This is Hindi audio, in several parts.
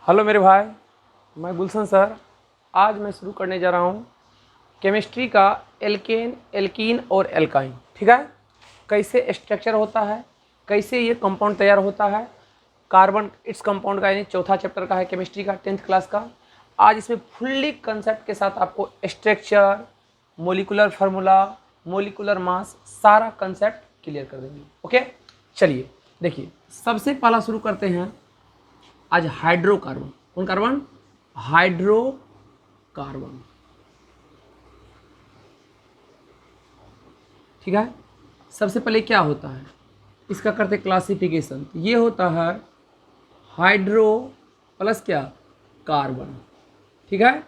हेलो मेरे भाई, मैं गुलशन सर। आज मैं शुरू करने जा रहा हूँ केमिस्ट्री का एल्केन, एल्कीन और एल्काइन। ठीक है, कैसे स्ट्रक्चर होता है, कैसे ये कंपाउंड तैयार होता है। कार्बन इट्स कंपाउंड का यानी चौथा चैप्टर का है केमिस्ट्री का 10th क्लास का। आज इसमें फुल्ली कंसेप्ट के साथ आपको structure, molecular formula, molecular mass, सारा कंसेप्ट क्लियर कर देंगे। ओके, चलिए देखिए, सबसे पहला शुरू करते हैं आज हाइड्रोकार्बन। कौन कार्बन? हाइड्रोकार्बन। ठीक है, सबसे पहले क्या होता है, इसका करते क्लासिफिकेशन। ये होता है हाइड्रो प्लस क्या, कार्बन। ठीक है,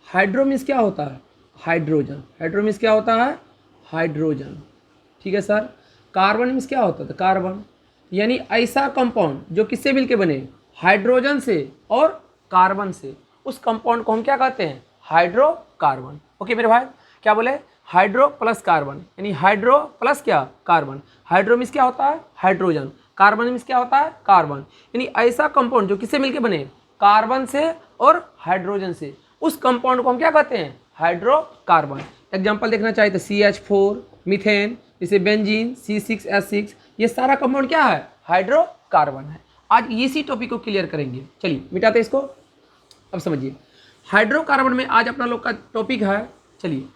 हाइड्रो मीन्स क्या होता है, हाइड्रोजन। हाइड्रो मीन्स क्या होता है, हाइड्रोजन। ठीक है सर, कार्बन मीन्स क्या होता है, कार्बन यानी ऐसा कंपाउंड जो किससे मिलके बने, हाइड्रोजन से और कार्बन से। उस कंपाउंड को हम क्या कहते हैं, हाइड्रोकार्बन। ओके मेरे भाई, क्या बोले, हाइड्रो प्लस कार्बन यानी हाइड्रो प्लस क्या, कार्बन। हाइड्रो मीन्स क्या होता है, हाइड्रोजन। कार्बन मीन्स क्या होता है, कार्बन। यानी ऐसा कंपाउंड जो किससे मिलके बने, कार्बन से और हाइड्रोजन से। उस कंपाउंड को हम क्या कहते हैं, हाइड्रोकार्बन। एग्जाम्पल देखना चाहिए तो CH4, मीथेन, जैसे बेंजीन, C6H6, ये सारा कंपाउंड क्या है, हाइड्रोकार्बन है। आज इसी टॉपिक को क्लियर करेंगे। चलिए मिटाते इसको। अब समझिए, हाइड्रोकार्बन में आज अपना लोग का टॉपिक है, चलिए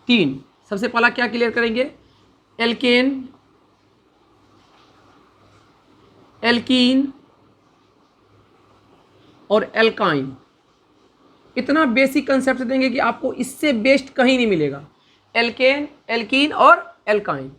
3। सबसे पहला क्या क्लियर करेंगे, एल्केन, एल्कीन और एल्काइन। इतना बेसिक कंसेप्ट देंगे कि आपको इससे बेस्ट कहीं नहीं मिलेगा। एल्केन, एल्कीन और एल्काइन।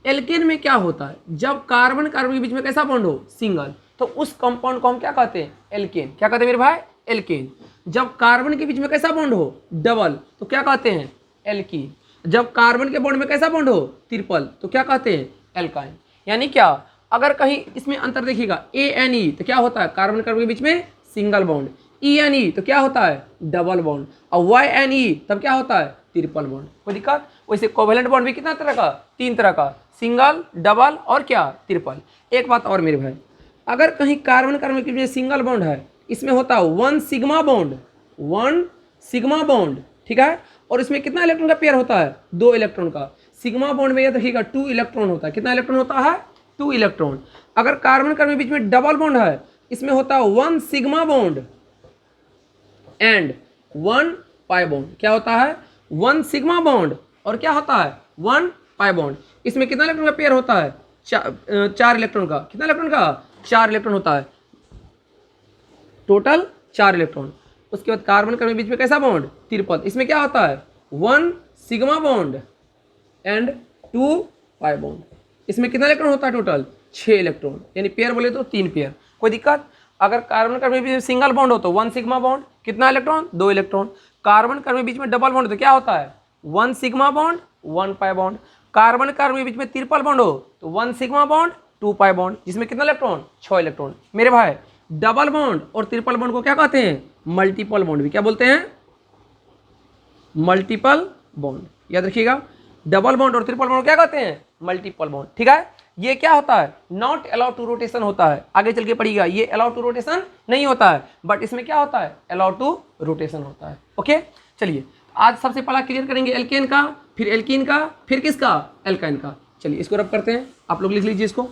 एल्केन में क्या होता है, जब कार्बन कार्बन के बीच में कैसा बॉन्ड हो, सिंगल, तो उस कंपाउंड को हम क्या कहते हैं, एल्केन। क्या कहते हैं मेरे भाई, एल्केन। जब कार्बन के बीच में कैसा बॉन्ड हो, डबल, तो क्या कहते हैं, एल्कीन। जब कार्बन के बॉन्ड में कैसा बॉन्ड हो, ट्रिपल, तो क्या कहते हैं, एल्काइन। यानी क्या, अगर कहीं इसमें अंतर देखिएगा, ANE तो क्या होता है, कार्बन कार्बन के बीच में सिंगल बॉन्ड। ENE तो क्या होता है, डबल बॉन्ड। और YNE तब क्या होता है, ट्रिपल बॉन्ड। कोई दिक्कत? वैसे कोवेलेंट बॉन्ड भी कितना तरह का, 3 तरह का, सिंगल, डबल और क्या, ट्रिपल। एक बात और मेरे भाई, अगर कहीं कार्बन कार्बन के बीच सिंगल बॉन्ड है, इसमें होता है 1 सिग्मा बॉन्ड, 1 सिग्मा बॉन्ड। ठीक है, और इसमें कितना इलेक्ट्रॉन का पेयर होता है, 2 इलेक्ट्रॉन का। सिग्मा बॉन्ड में यह देखिएगा 2 इलेक्ट्रॉन होता है। कितना इलेक्ट्रॉन होता है, 2 इलेक्ट्रॉन। अगर कार्बन कार्बन के बीच में डबल बॉन्ड है, इसमें होता है 1 sigma bond and 1 pi bond. क्या होता है, 1 सिग्मा बॉन्ड और क्या होता है, 1 पाई बॉन्ड। इसमें कितना इलेक्ट्रॉन का पेयर होता है, 4 इलेक्ट्रॉन का। कितना इलेक्ट्रॉन का, 4 इलेक्ट्रॉन होता है, टोटल 4 इलेक्ट्रॉन। उसके बाद कार्बन कार्बन के बीच में कैसा बॉन्ड, ट्रिपल। इसमें क्या होता है, 1 sigma bond and 2 pi bond. इसमें कितना इलेक्ट्रॉन होता है, टोटल 6 इलेक्ट्रॉन, यानी पेयर बोले तो 3 पेयर। कोई दिक्कत? अगर कार्बन कार्बन के बीच में सिंगल बॉन्ड हो तो 1 सिग्मा बॉन्ड, कितना इलेक्ट्रॉन, 2 इलेक्ट्रॉन। कार्बन कार्बन के बीच में डबल बॉन्ड तो क्या होता है, 1 sigma bond, 1 pi bond. Carbon carbon के बीच में ट्रिपल बॉन्ड हो तो 1 सिग्मा बॉन्ड, 2 पाई बॉन्ड, जिसमें कितना इलेक्ट्रॉन, 6 इलेक्ट्रॉन। मेरे भाई, डबल बॉन्ड और ट्रिपल बॉन्ड को क्या कहते हैं, मल्टीपल बॉन्ड भी क्या बोलते हैं, मल्टीपल बॉन्ड। याद रखिएगा, डबल बॉन्ड और ट्रिपल बॉन्ड क्या कहते हैं, मल्टीपल बॉन्ड। ठीक है, ये क्या होता है, नॉट अलाउड टू रोटेशन होता है। आगे चल के पढ़िएगा, ये अलाउड टू रोटेशन नहीं होता है, बट इसमें क्या होता है, अलाउड टू रोटेशन होता है। ओके, चलिए आज सबसे पहला क्लियर करेंगे एल्केन का, फिर एल्कीन का, फिर किसका, एल्काइन का। चलिए इसको रब करते हैं, आप लोग लिख लीजिए इसको।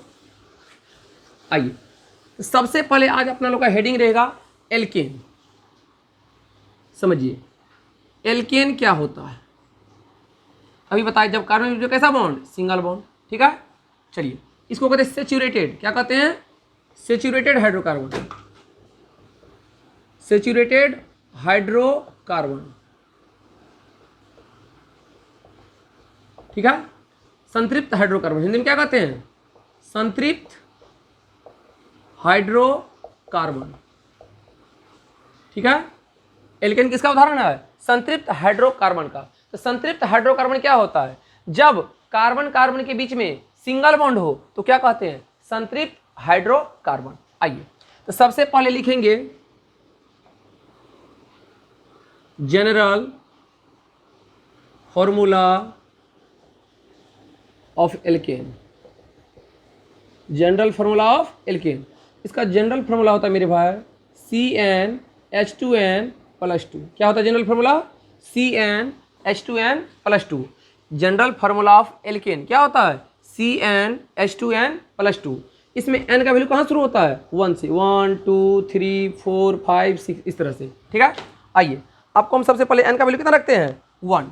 आइए, सबसे पहले आज अपना लोग का हेडिंग रहेगा एल्केन। समझिए एल्केन क्या होता है, अभी बताइए। जब कार्बन जो कैसा बॉन्ड, सिंगल बॉन्ड। ठीक है, चलिए इसको कहते हैं सेचुरेटेड। क्या कहते हैं, सेचुरेटेड हाइड्रोकार्बन, सेचुरेटेड हाइड्रोकार्बन। ठीक है, संतृप्त हाइड्रोकार्बन, हिंदी में क्या कहते हैं, संतृप्त हाइड्रोकार्बन। ठीक है, एल्केन किसका उदाहरण है, संतृप्त हाइड्रोकार्बन का। तो संतृप्त हाइड्रोकार्बन क्या होता है, जब कार्बन कार्बन के बीच में सिंगल बॉन्ड हो तो क्या कहते हैं, संतृप्त हाइड्रोकार्बन। आइए, तो सबसे पहले लिखेंगे general formula of alkene. General formula of alkene, इसका जनरल फॉर्मूला होता है मेरे भाई CnH2n प्लस 2। क्या होता है general formula? CnH2n plus 2। General formula of alkene क्या होता है? CnH2n plus 2। इसमें n का वैल्यू कहाँ शुरू होता है? 1 से। 1 2 3 4 5 6 इस तरह से। ठीक है, आइए आपको हम सबसे पहले n का वैल्यू कितना रखते हैं? 1।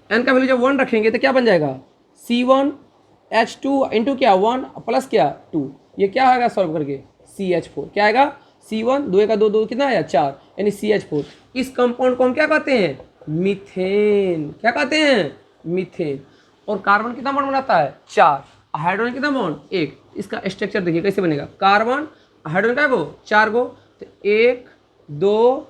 n का वैल्यू जब 1 रखेंगे तो क्या बन जाएगा? C1H2 इंटू क्या 1 प्लस क्या 2। ये क्या आएगा सॉल्व करके? CH4। क्या आएगा? C1 2 का 2 2 कितना आया? 4 यानी CH4। इस कंपाउंड को हम क्या कहते हैं? मीथेन। क्या कहते हैं? मीथेन। और कार्बन कितना बॉन्ड बनाता है? 4। हाइड्रोजन कितना बॉन्ड? 1। इसका स्ट्रक्चर देखिए कैसे बनेगा। कार्बन हाइड्रोजन का गो 4 गो, तो 1 2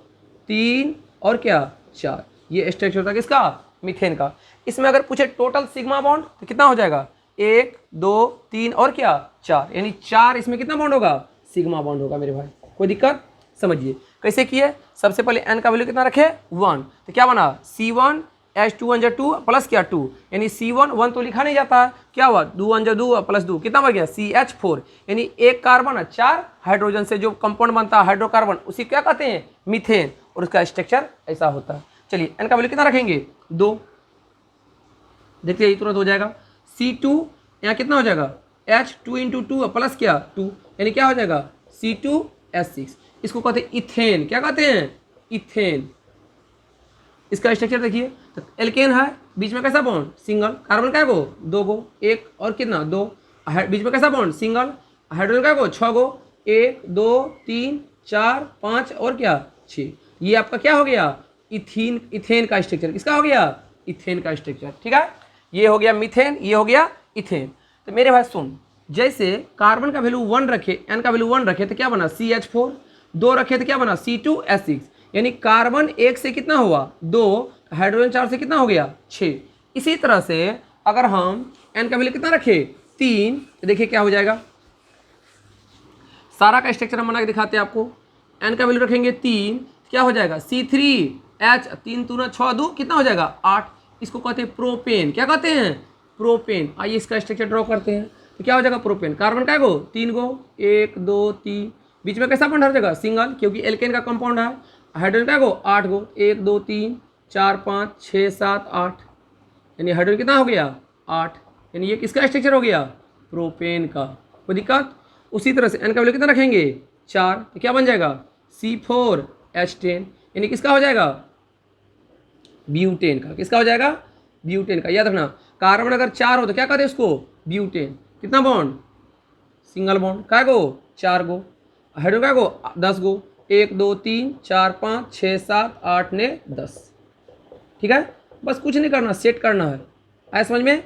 3 और क्या 4। ये स्ट्रक्चर होता है किसका? मीथेन का। इसमें अगर पूछे टोटल सिग्मा बॉन्ड तो कितना हो जाएगा? 1 2 3 और क्या 4, यानी 4 इसमें कितना बॉन्ड होगा? सिग्मा बॉन्ड होगा मेरे भाई। कोई दिक्कत? समझिए कैसे किए। सबसे पहले n का वैल्यू कितना रखे? 1। तो क्या बना? C1H2 1 2 प्लस क्या 2, यानी C1 1 तो लिखा नहीं जाता है। क्या हुआ? 2 1 2 प्लस 2 कितना बन गया? CH4। यानी एक कार्बन है 4 हाइड्रोजन से जो कंपाउंड बनता है हाइड्रोकार्बन, उसी क्या कहते हैं? मीथेन। और उसका स्ट्रक्चर ऐसा होता है। चलिए n का वैल्यू कितना रखेंगे? 2। देखिए ये तुरंत हो जाएगा। C2 यहाँ कितना हो जाएगा? H2 इंटू 2 प्लस क्या 2, यानी क्या हो जाएगा? C2H6। इसको कहते हैं इथेन। क्या कहते हैं? इथेन। इसका स्ट्रक्चर देखिए, तो एल्केन है, बीच में कैसा बॉन्ड? सिंगल। कार्बन का गो 2 गो, 1 और कितना 2। बीच में कैसा बॉन्ड? सिंगल। हाइड्रोजन का गो 6 गो, 1 2 3 4 5 और क्या 6। ये आपका क्या हो गया? इथीन। इथेन का स्ट्रक्चर किसका हो गया? इथेन का स्ट्रक्चर। ठीक है, ये हो गया मीथेन, ये हो गया इथेन। तो मेरे भाई सुन, जैसे कार्बन का वैल्यू 1 रखे, n का वैल्यू 1 रखे तो क्या बना? CH4। 2 रखे तो क्या बना? C2H6। यानी कार्बन 1 से कितना हुआ? 2। हाइड्रोजन 4 से कितना हो गया? 6। इसी तरह से अगर हम n का वैल्यू कितना रखे? 3, तो देखिए क्या हो जाएगा। सारा का स्ट्रक्चर हम बना के दिखाते हैं आपको। n का वैल्यू रखेंगे 3, क्या हो जाएगा? C3H 3 2 6 2 कितना हो जाएगा? 8। इसको कहते हैं प्रोपेन। क्या कहते हैं? प्रोपेन। आइए इसका स्ट्रक्चर ड्रॉ करते हैं। तो क्या हो जाएगा? प्रोपेन। कार्बन का गो 3 गो, 1 2 3, बीच में कैसा बॉन्ड हर जगह? सिंगल, क्योंकि एल्केन का कंपाउंड है। हाइड्रोजन का गो 8 गो, 1 2 3 4 5 6 7 8, यानी हाइड्रोजन कितना हो गया? 8। यानी ये किसका स्ट्रक्चर हो गया? प्रोपेन का। कोई दिक्कत? उसी तरह से n का वैल्यू कितना रखेंगे? 4, तो क्या बन जाएगा? C4H10, यानी किसका हो जाएगा? ब्यूटेन का। किसका हो जाएगा? ब्यूटेन का। याद रखना, कार्बन अगर 4 हो तो क्या कहते हैं उसको? ब्यूटेन। कितना बॉन्ड? Single bond. क्या गो? 4 गो। हाइड्रोजन का गो 10 गो, 1 2 3 4 5 6 7 8 ने 10। ठीक है, बस कुछ नहीं करना, सेट करना है। आया समझ में?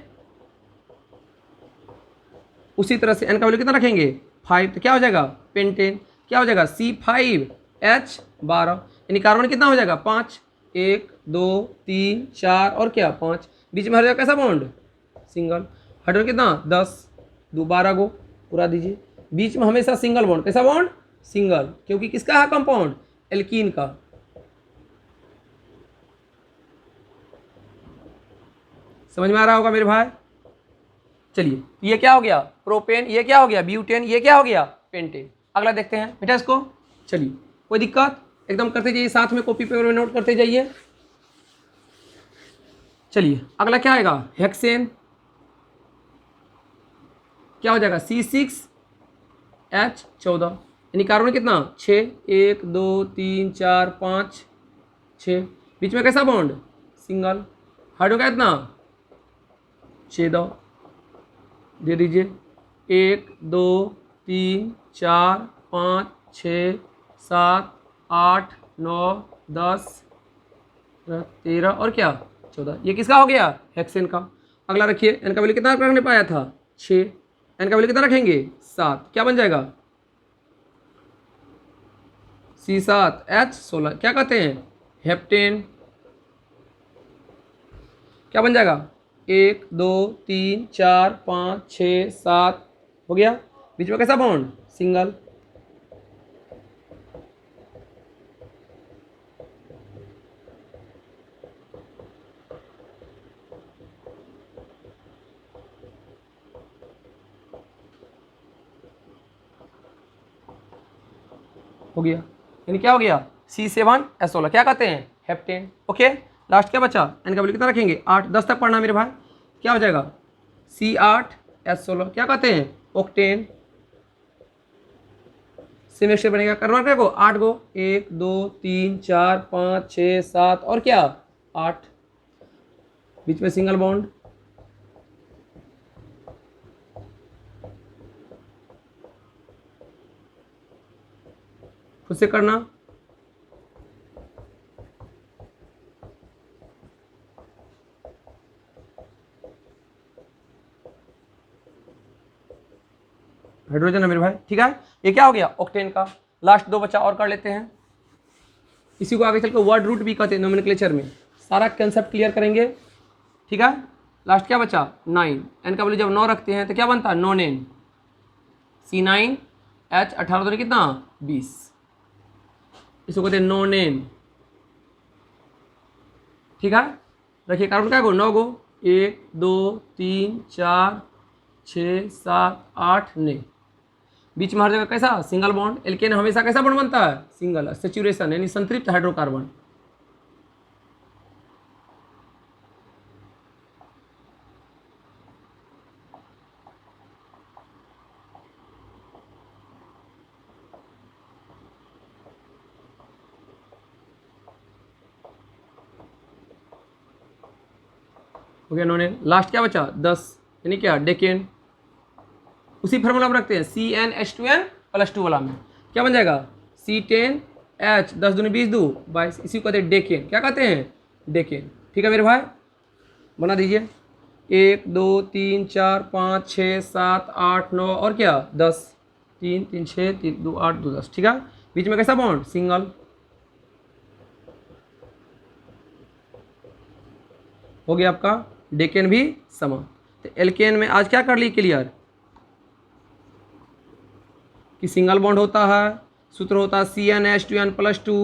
उसी तरह से n का वैल्यू कितना रखेंगे? 5, तो क्या हो जाएगा? पेंटेन। क्या हो जाएगा? C5H12, यानी कार्बन कितना हो जाएगा? 5। 1 2 3 4 और क्या 5, बीच में हर जगह कैसा बॉन्ड? सिंगल। हाइड्रोजन कितना? 10 2 12 गो, पूरा दीजिए। बीच में हमेशा सिंगल बॉन्ड। कैसा बॉन्ड? सिंगल, क्योंकि किसका है कंपाउंड? एल्कीन का। समझ में आ रहा होगा मेरे भाई? चलिए, ये क्या हो गया? प्रोपेन। ये क्या हो गया? ब्यूटेन। ये क्या हो गया? पेंटेन। अगला देखते हैं बेटा इसको। चलिए, कोई दिक्कत? एकदम करते जाइए, साथ में कॉपी पेपर में नोट करते जाइए। चलिए अगला क्या आएगा? हेक्सेन। क्या हो जाएगा? C6H14, यानी कार्बन कितना? 6। 1 2 3 4 5 6, बीच में कैसा बॉन्ड? सिंगल। हाइड्रोजन का कितना? 6 दो दे दीजिए। 1 2 3 4 5 6 7 8 9 10 13 और क्या 14। ये किसका हो गया? हेक्सेन का। अगला रखिए, n का वैल्यू कितना रखने पाया था? 6। n का वैल्यू कितना रखेंगे? 7। क्या बन जाएगा? C7H16। क्या कहते हैं? हेप्टेन। क्या बन जाएगा? 1 2 3 4 5 6 7 हो गया, बीच में कैसा बॉन्ड? सिंगल। हो गया, यानी क्या हो गया C7H16, क्या कहते हैं हेप्टेन। ओके, लास्ट क्या बचा, एन का वैल्यू कितना रखेंगे 8, 10 तक पढ़ना मेरे भाई, क्या हो जाएगा C8H16, क्या कहते हैं ऑक्टेन। सेमेस्टर बनेगा, करना क्या को 8 गो, 1 2 3 4 5 6 7 और क्या 8, बीच में सिंगल बॉन्ड, खुद से करना। हाइड्रोजन है मेरे भाई, ठीक है, ये क्या हो गया ऑक्टेन का। लास्ट 2 बचा और कर लेते हैं, इसी को आगे चल के वर्ड रूट भी कहते हैं नोमेनक्लेचर में, सारा कंसेप्ट क्लियर करेंगे, ठीक है। लास्ट क्या बचा 9, एन का वैल्यू जब 9 रखते हैं तो क्या बनता है नोनेन, C9H18 तो कितना 20, इसको कहते हैं नोनेन, ठीक है। रखिए कार्बन क्या गो 9 गो, 1 2 3 4 6 7 8 9, बीच में हर जगह कैसा सिंगल बॉन्ड। एल्केन हमेशा कैसा बॉन्ड बनता है सिंगल, सैचुरेशन यानी संतृप्त हाइड्रोकार्बन। हो गया नोनेन। लास्ट क्या बचा 10, यानी क्या डेकेन। उसी फार्मूला में रखते हैं CnH2n+2 वाला में क्या बन जाएगा C10H, 10 दूनी 20 2 22, इसी को कहते हैं डेकेन, क्या कहते हैं डेकेन, ठीक है मेरे भाई, बना दीजिए 1 2 3 4 5 6 7 8 9 और क्या 10, 3 3 6 3 2 8 2 10, ठीक है। बीच में कैसा बॉन्ड सिंगल, हो गया आपका डेकेन भी समा। तो एल्केन में आज क्या कर ली क्लियर कि सिंगल बॉन्ड होता है, सूत्र होता है CnH2n+2।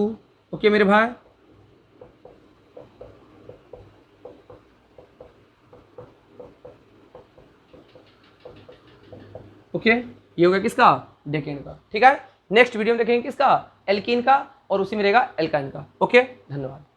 ओके मेरे भाई, ओके ये हो गया किसका डेकेन का, ठीक है। नेक्स्ट वीडियो में देखेंगे किसका एल्कीन का, और उसी में रहेगा एल्काइन का। ओके धन्यवाद।